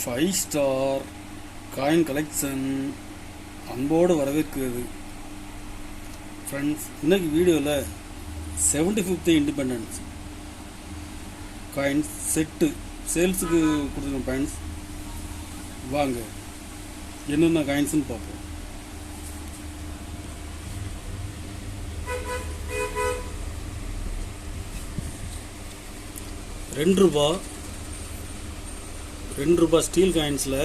Five star coin collection அன்போடு வரவேற்கிறது. Friends, இன்னைக்கு வீடியோவில் 75th இண்டிபெண்டன்ஸ் காயின்ஸ் செட்டு சேல்ஸுக்கு கொடுத்துருக்கோம். ஃப்ரெண்ட்ஸ், வாங்க என்னென்ன காயின்ஸ்னு பார்ப்போம். ₹2 ஸ்டீல் காயின்ஸில்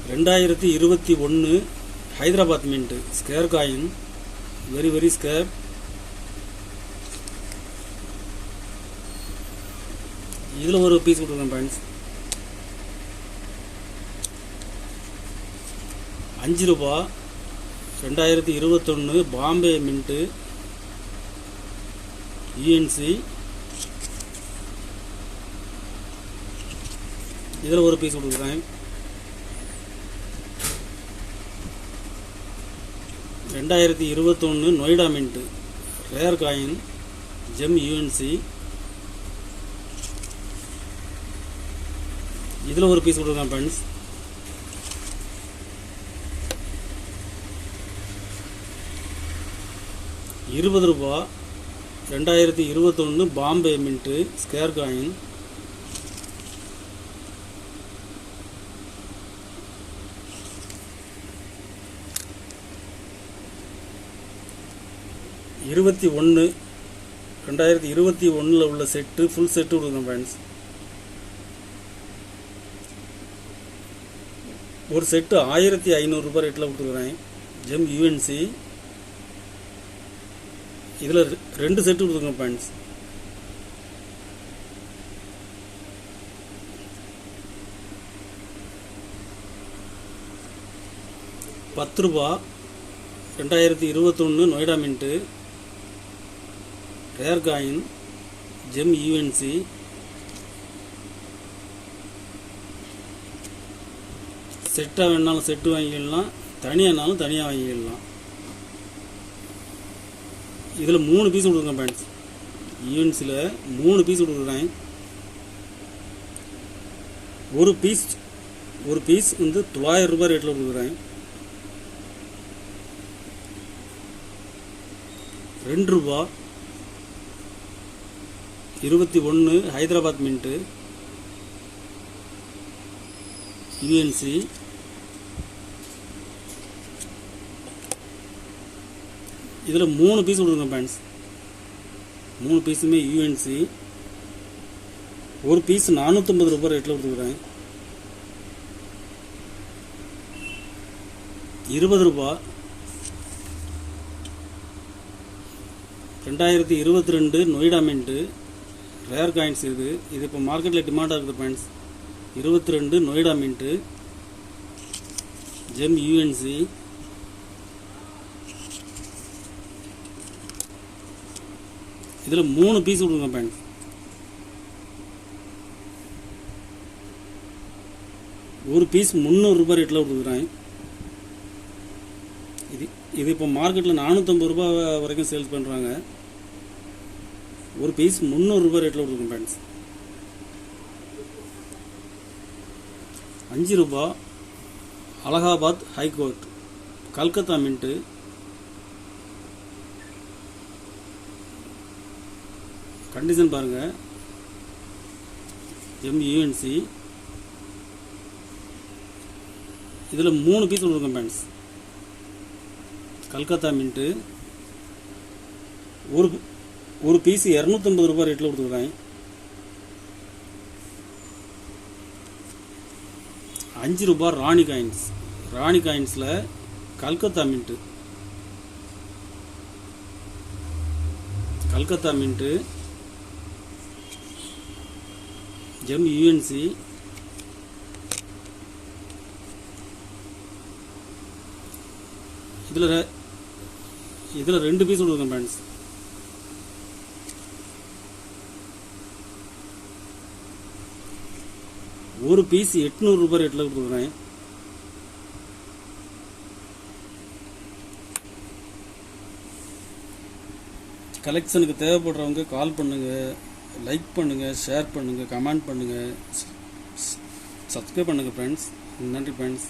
2021 Hyderabad mint scarce coin, very scarce. இதில் ஒரு பீஸ் கொடுத்துருக்கேன் ஃப்ரெண்ட்ஸ். ₹5 2021 Bombay mint UNC. இதில் ஒரு பீஸ் கொடுக்குறேன். 2021 Noida mint rare coin gem UNC. இதில் ஒரு பீஸ் கொடுக்குறேன் friends. ₹20 2021 Bombay mint scarce coin. $21 2021 உள்ள செட்டு ஃபுல் செட்டு கொடுக்குறேன் ஃப்ரெண்ட்ஸ். ஒரு செட்டு ₹1500 ரேட்டில் கொடுத்துருக்குறேன் ஜெம் யூஎன்சி. இதில் 2 செட்டு கொடுத்துருக்கேன் friends. ₹10 2021 Noida mint rare coin gem UNC. செட்டாக வேணாலும் செட்டு வாங்கிக்கலாம், தனியானாலும் தனியாக வாங்கிக்கலாம். இதில் 3 பீஸ் கொடுக்குறேன் ஃப்ரெண்ட்ஸ். யூஎன்சியில் 3 பீஸ் கொடுக்குறேன். ஒரு பீஸ் வந்து ₹900 ரேட்டில் கொடுக்குறேன். ₹2 21 ஹைதராபாத் மின்ட்டு யூஎன்சி. இதில் 3 பீஸ் கொடுக்குறேன் ஃப்ரெண்ட்ஸ். 3 பீஸுமே யூஎன்சி. ஒரு பீஸ் ₹450 ரேட்டில் கொடுத்துருக்குறேன். ₹20 2022 நொய்டா மின்ட்டு ரேர் காயின்ஸ். இது இப்போ மார்க்கெட்டில் டிமாண்டாக இருக்குது friends. 22 Noida mint gem UNC. இதில் 3 பீஸ் கொடுங்க ஃப்ரெண்ட்ஸ். ஒரு பீஸ் ₹300 ரேட்டில் கொடுக்குறேன். இது இப்போ மார்க்கெட்டில் ₹450 வரைக்கும் சேல்ஸ் பண்ணுறாங்க. ஒரு பீஸ் ₹300 ரேட்டில் கொடுக்குறேன் friends. ₹5 Allahabad high court Calcutta mint condition பாருங்கள். Gem UNC. இதில் 3 பீஸ் கொடுக்குறேன் ஃப்ரெண்ட்ஸ். கல்கத்தா மின்ட்டு ஒரு பீஸ் ₹250 ரேட்டில் கொடுத்துருக்குறேன். ₹5 ராணி காயின்ஸில் கல்கத்தா மின்ட்டு ஜெம் யூஎன்சி. இதில் 2 பீஸ் கொடுக்குறேன் ஃப்ரெண்ட்ஸ். ஒரு பீஸ் ₹800 ரேட்டில் கொடுக்குறேன். கலெக்ஷனுக்கு தேவைப்படுறவங்க கால் பண்ணுங்கள், லைக் பண்ணுங்கள், ஷேர் பண்ணுங்கள், கமெண்ட் பண்ணுங்கள். சப்ஸ்கிரைப் பண்ணுங்கள் ஃப்ரெண்ட்ஸ். நன்றி ஃப்ரெண்ட்ஸ்.